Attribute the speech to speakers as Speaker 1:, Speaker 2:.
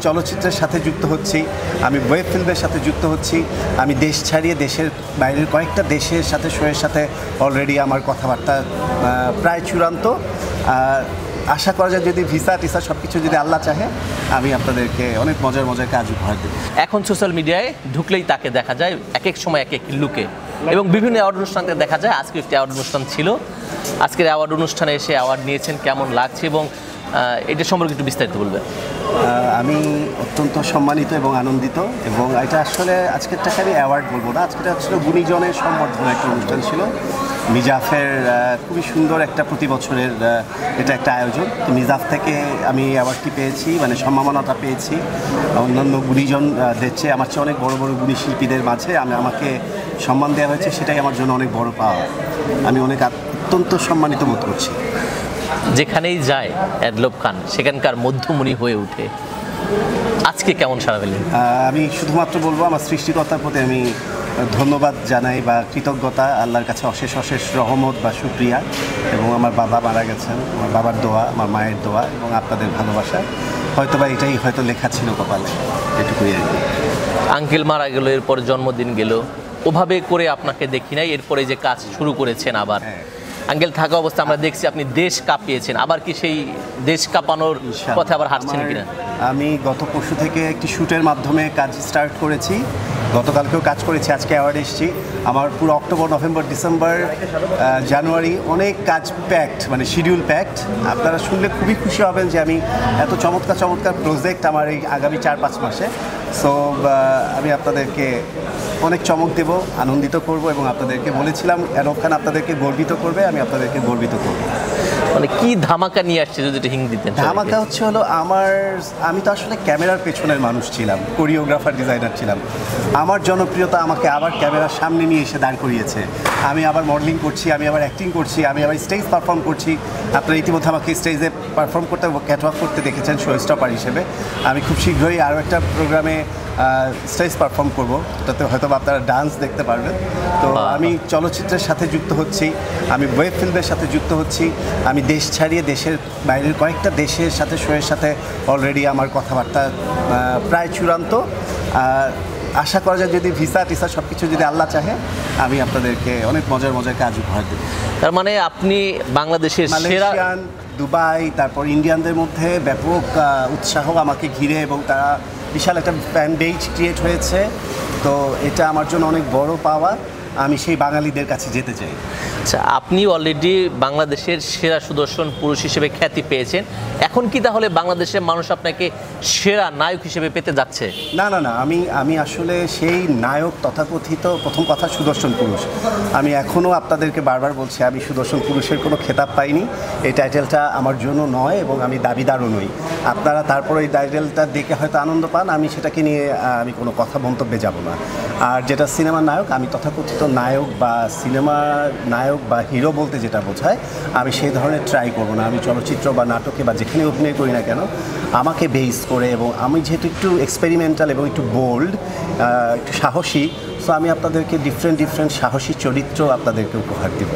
Speaker 1: চলচ্চিত্রের সাথে যুক্ত হচ্ছি, আমি ওয়েব ফিল্মের সাথে যুক্ত হচ্ছি, আমি দেশ ছাড়িয়ে দেশের বাইরের কয়েকটা দেশের সাথে শোয়ের সাথে অলরেডি আমার কথাবার্তা প্রায় চূড়ান্ত। আশা করা যায় যদি ভিসা টিসা সব কিছু যদি আল্লাহ চাহে, আমি আপনাদেরকে অনেক মজার মজার কাজ উপহার দেব।
Speaker 2: এখন সোশ্যাল মিডিয়ায় ঢুকলেই তাকে দেখা যায় এক এক সময় এক এক লুকে, এবং বিভিন্ন অ্যাওয়ার্ড অনুষ্ঠানকে দেখা যায়। আজকে একটি অ্যাওয়ার্ড অনুষ্ঠান ছিল, আজকের অ্যাওয়ার্ড অনুষ্ঠানে এসে অ্যাওয়ার্ড নিয়েছেন, কেমন লাগছে এবং এটা সম্পর্কে একটু বিস্তারিত বলবেন।
Speaker 1: আমি অত্যন্ত সম্মানিত এবং আনন্দিত, এবং এটা আসলে আজকেরটাকে আমি অ্যাওয়ার্ড বলবো না, আজকেরটা আসলে গুণীজনের সম্বর্ধনা একটা অনুষ্ঠান ছিল। মিজাফের খুবই সুন্দর একটা প্রতি বছরের এটা একটা আয়োজন। মিজাফ থেকে আমি অ্যাওয়ার্ডটি পেয়েছি, মানে সম্মাননাটা পেয়েছি অন্যান্য গুণীজনদের চেয়ে। আমার চেয়ে অনেক বড় বড় গুণী শিল্পীদের মাঝে আমাকে সম্মান দেওয়া হয়েছে, সেটাই আমার জন্য অনেক বড় পাওয়া। আমি অনেক অত্যন্ত সম্মানিত বোধ করছি।
Speaker 2: যেখানেই যায় অ্যাডলব খান সেখানকার মধ্যমণি হয়ে ওঠে। আজকে কেমন সাড়া পেলেন?
Speaker 1: আমি শুধুমাত্র বলবো আমার সৃষ্টিকর্তার প্রতি আমি ধন্যবাদ জানাই বা কৃতজ্ঞতা, আল্লাহর কাছে অশেষ অশেষ রহমত বা শুকরিয়া। এবং আমার বাবা মারা গেছেন, আমার বাবার দোয়া, আমার মায়ের দোয়া এবং আপনাদের ভালোবাসা, হয়তো বা এটাই হয়তো লেখা ছিল কপালে, এটুকুই আর কি।
Speaker 2: আঙ্কেল মারা গেল, এরপরে জন্মদিন গেল, ওভাবে করে আপনাকে দেখি নাই, এরপরে যে কাজ শুরু করেছেন আবার। আঙ্কেল থাকা অবস্থা আমরা দেখছি আপনি দেশ কাঁপিয়েছেন, আবার কি সেই দেশ কাঁপানোর পথে আবার হাঁটছেন কিনা?
Speaker 1: আমি গত পরশু থেকে একটি শ্যুটের মাধ্যমে কাজ স্টার্ট করেছি, গতকালকেও কাজ করেছি, আজকে অ্যাওয়ার্ড এসেছি। আমার পুরো অক্টোবর, নভেম্বর, ডিসেম্বর, জানুয়ারি অনেক কাজ প্যাকড, মানে শিডিউল প্যাকড। আপনারা শুনলে খুবই খুশি হবেন যে আমি এত চমৎকার চমৎকার প্রজেক্ট আমার এই আগামী 4-5 মাসে। সো আমি আপনাদেরকে অনেক চমক দেব, আনন্দিত করব, এবং আপনাদেরকে বলেছিলাম অ্যাডলব খান আপনাদেরকে গর্বিত করবে, আমি আপনাদেরকে গর্বিত করব।
Speaker 2: মানে কি ধামাকা নিয়ে আসছে যদি একটু হিং দিতেন?
Speaker 1: ধামাকা হচ্ছে হলো আমি তো আসলে ক্যামেরার পেছনের মানুষ ছিলাম, কোরিওগ্রাফার, ডিজাইনার ছিলাম। আমার জনপ্রিয়তা আমাকে আবার ক্যামেরার সামনে নিয়ে এসে দাঁড় করিয়েছে। আমি আবার মডেলিং করছি, আমি আবার অ্যাক্টিং করছি, আমি আবার স্টেজ পারফর্ম করছি। আপনারা ইতিমধ্যে আমাকে স্টেজে পারফর্ম করতে, ক্যাটওয়াক করতে দেখেছেন শো স্টপার হিসেবে। আমি খুব শীঘ্রই আরও একটা প্রোগ্রামে স্টেজ পারফর্ম করব, ওটাতে হয়তো আপনারা ডান্স দেখতে পারবেন। তো আমি চলচ্চিত্রের সাথে যুক্ত হচ্ছি, আমি ওয়েব ফিল্মের সাথে যুক্ত হচ্ছি, আমি দেশ ছাড়িয়ে দেশের বাইরের কয়েকটা দেশের সাথে শোয়ের সাথে অলরেডি আমার কথাবার্তা প্রায় চূড়ান্ত। আশা করা যায় যদি ভিসা টিসা সব কিছু যদি আল্লাহ চাহে, আমি আপনাদেরকে অনেক মজার মজার কাজ উপহার দেব।
Speaker 2: তার মানে আপনি বাংলাদেশের
Speaker 1: মালয়েশিয়ান, দুবাই, তারপর ইন্ডিয়ানদের মধ্যে ব্যাপক উৎসাহ আমাকে ঘিরে, এবং তারা বিশাল একটা ফ্যান বেজ ক্রিয়েট হয়েছে। তো এটা আমার জন্য অনেক বড় পাওয়া, আমি সেই বাঙালিদের কাছে যেতে চাই।
Speaker 2: আচ্ছা, আপনি অলরেডি বাংলাদেশের সেরা সুদর্শন পুরুষ হিসেবে খ্যাতি পেয়েছেন, এখন কি তাহলে বাংলাদেশের মানুষ আপনাকে সেরা নায়ক হিসেবে পেতে যাচ্ছে?
Speaker 1: না না না, আমি আসলে সেই নায়ক তথাকথিত, প্রথম কথা সুদর্শন পুরুষ। আমি এখনও আপনাদেরকে বারবার বলছি, আমি সুদর্শন পুরুষের কোনো খেতাব পাইনি, এই টাইটেলটা আমার জন্য নয়, এবং আমি দাবিদারও নই। আপনারা তারপর এই টাইটেলটা দেখে হয়তো আনন্দ পান, আমি সেটাকে নিয়ে আমি কোনো কথা মন্তব্যে যাব না। আর যেটা সিনেমার নায়ক, আমি তথাকথিত নায়ক বা সিনেমার নায়ক বা হিরো বলতে যেটা বোঝায়, আমি সেই ধরনের ট্রাই করব না। আমি চলচ্চিত্র বা নাটকে বা যেখানে অভিনয় করি না কেন, আমাকে বেস করে, এবং আমি যেহেতু একটু এক্সপেরিমেন্টাল এবং একটু বোল্ড, একটু সাহসী, সো আমি আপনাদেরকে ডিফারেন্ট সাহসী চরিত্র আপনাদেরকে উপহার দেব।